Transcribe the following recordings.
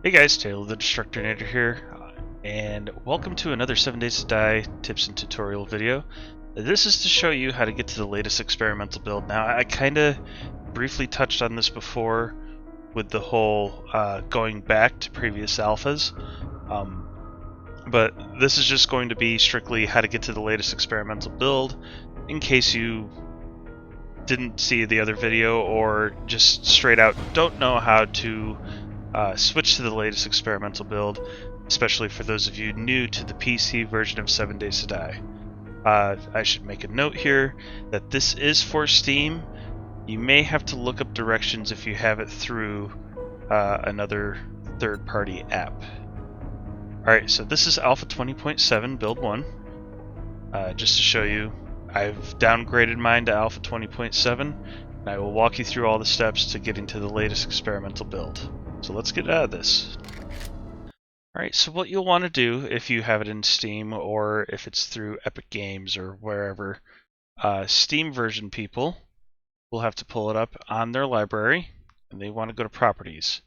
Hey guys, Taylor the Destructinator here, and welcome to another 7 Days to Die tips and tutorial video. This is to show you how to get to the latest experimental build. Now, I kind of briefly touched on this before with the whole going back to previous alphas, but this is just going to be strictly how to get to the latest experimental build in case you didn't see the other video or just straight out don't know how to switch to the latest experimental build, especially for those of you new to the PC version of 7 Days to Die. I should make a note here that this is for Steam. You may have to look up directions if you have it through another third-party app. Alright, so this is Alpha 20.7 Build 1. Just to show you, I've downgraded mine to Alpha 20.7, and I will walk you through all the steps to getting to the latest experimental build. So let's get out of this. Alright, so what you'll want to do if you have it in Steam or if it's through Epic Games or wherever, Steam version people will have to pull it up on their library and they want to go to Properties.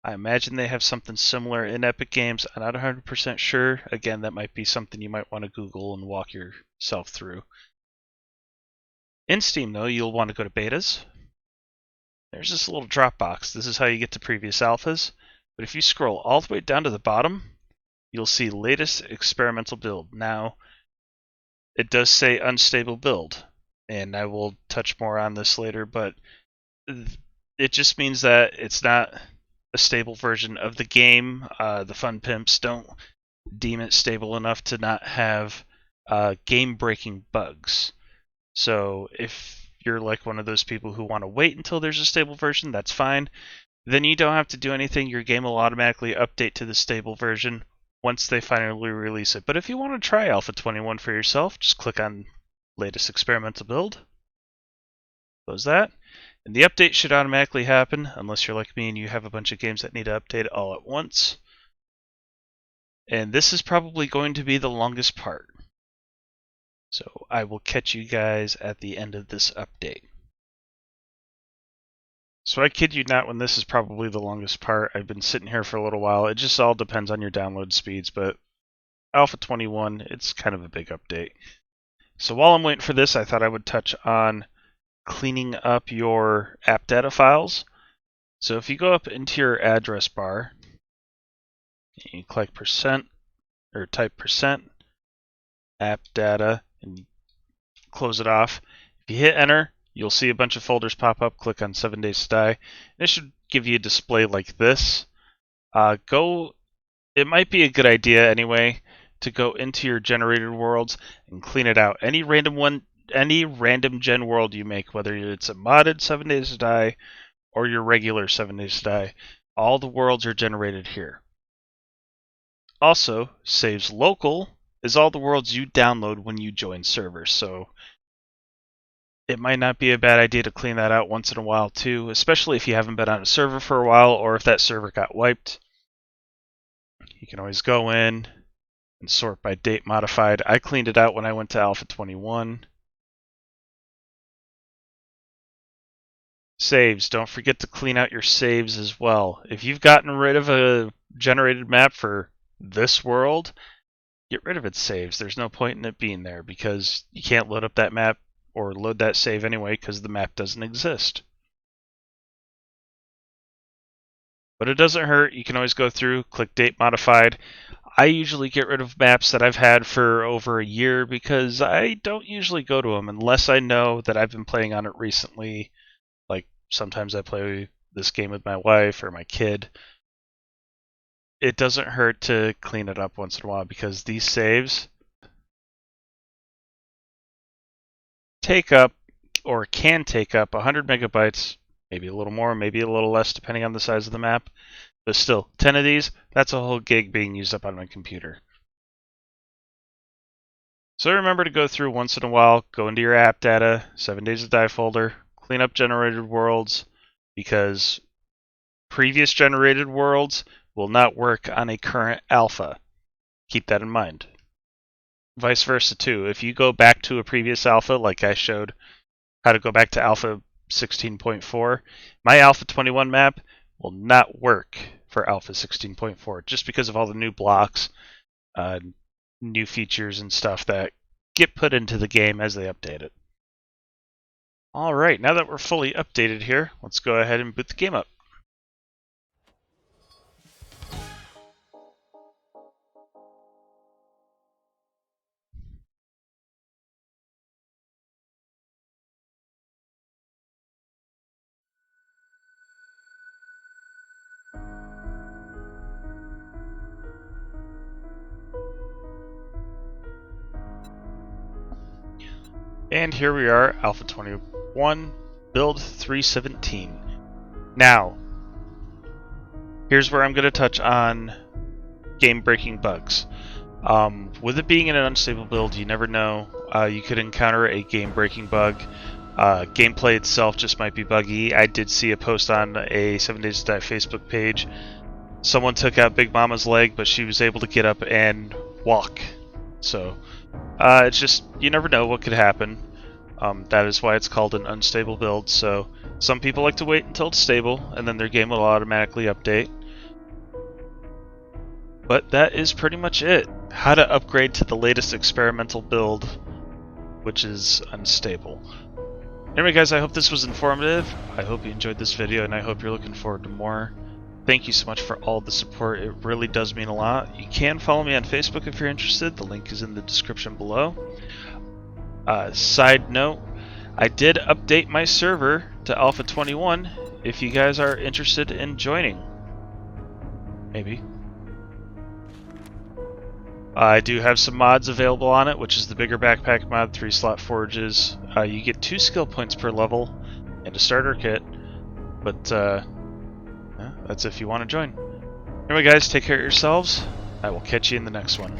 I imagine they have something similar in Epic Games. I'm not 100% sure. Again, that might be something you might want to Google and walk yourself through. In Steam though, you'll want to go to Betas. There's this little drop box. This is how you get to previous alphas. But if you scroll all the way down to the bottom, you'll see latest experimental build. Now, it does say unstable build, and I will touch more on this later, but it just means that it's not a stable version of the game. The fun pimps don't deem it stable enough to not have game-breaking bugs. So if you're like one of those people who want to wait until there's a stable version, that's fine. Then you don't have to do anything. Your game will automatically update to the stable version once they finally release it. But if you want to try Alpha 21 for yourself, just click on latest experimental build. Close that. And the update should automatically happen unless you're like me and you have a bunch of games that need to update all at once. And this is probably going to be the longest part. So I will catch you guys at the end of this update. So I kid you not when this is probably the longest part. I've been sitting here for a little while. It just all depends on your download speeds, but Alpha 21, it's kind of a big update. So while I'm waiting for this, I thought I would touch on cleaning up your app data files. So if you go up into your address bar, you click percent or type percent app data and close it off. If you hit enter, you'll see a bunch of folders pop up. Click on 7 Days to Die. It should give you a display like this. It might be a good idea anyway to go into your generated worlds and clean it out. Any random gen world you make, whether it's a modded 7 Days to Die or your regular 7 Days to Die, all the worlds are generated here. Also, saves local is all the worlds you download when you join servers. So it might not be a bad idea to clean that out once in a while too, especially if you haven't been on a server for a while or if that server got wiped. You can always go in and sort by date modified. I cleaned it out when I went to Alpha 21. Saves. Don't forget to clean out your saves as well. If you've gotten rid of a generated map for this world, get rid of its saves. There's no point in it being there because you can't load up that map or load that save anyway because the map doesn't exist. But it doesn't hurt. You can always go through, click date modified. I usually get rid of maps that I've had for over a year because I don't usually go to them unless I know that I've been playing on it recently. Like sometimes I play this game with my wife or my kid. It doesn't hurt to clean it up once in a while because these saves take up or can take up 100 megabytes, maybe a little more, maybe a little less depending on the size of the map. But still, 10 of these, that's a whole gig being used up on my computer. So remember to go through once in a while, go into your app data, 7 Days to Die folder, clean up generated worlds because previous generated worlds will not work on a current alpha. Keep that in mind. Vice versa too. If you go back to a previous alpha, like I showed how to go back to alpha 16.4, my alpha 21 map will not work for Alpha 16.4, just because of all the new blocks, new features and stuff that get put into the game as they update it. Alright, now that we're fully updated here, let's go ahead and boot the game up. And here we are, Alpha 21, build 317. Now, here's where I'm going to touch on game-breaking bugs. With it being in an unstable build, you never know. You could encounter a game-breaking bug. Gameplay itself just might be buggy. I did see a post on a 7 Days to Die Facebook page. Someone took out Big Mama's leg, but she was able to get up and walk. So, it's just, you never know what could happen. That is why it's called an unstable build. So, some people like to wait until it's stable, and then their game will automatically update. But that is pretty much it. How to upgrade to the latest experimental build, which is unstable. Anyway guys, I hope this was informative. I hope you enjoyed this video, and I hope you're looking forward to more. Thank you so much for all the support. It really does mean a lot. You can follow me on Facebook if you're interested. The link is in the description below. Side note, I did update my server to Alpha 21 if you guys are interested in joining. Maybe. I do have some mods available on it, which is the bigger backpack mod, 3-slot forges. You get 2 skill points per level and a starter kit, but that's if you want to join. Anyway guys, take care of yourselves. I will catch you in the next one.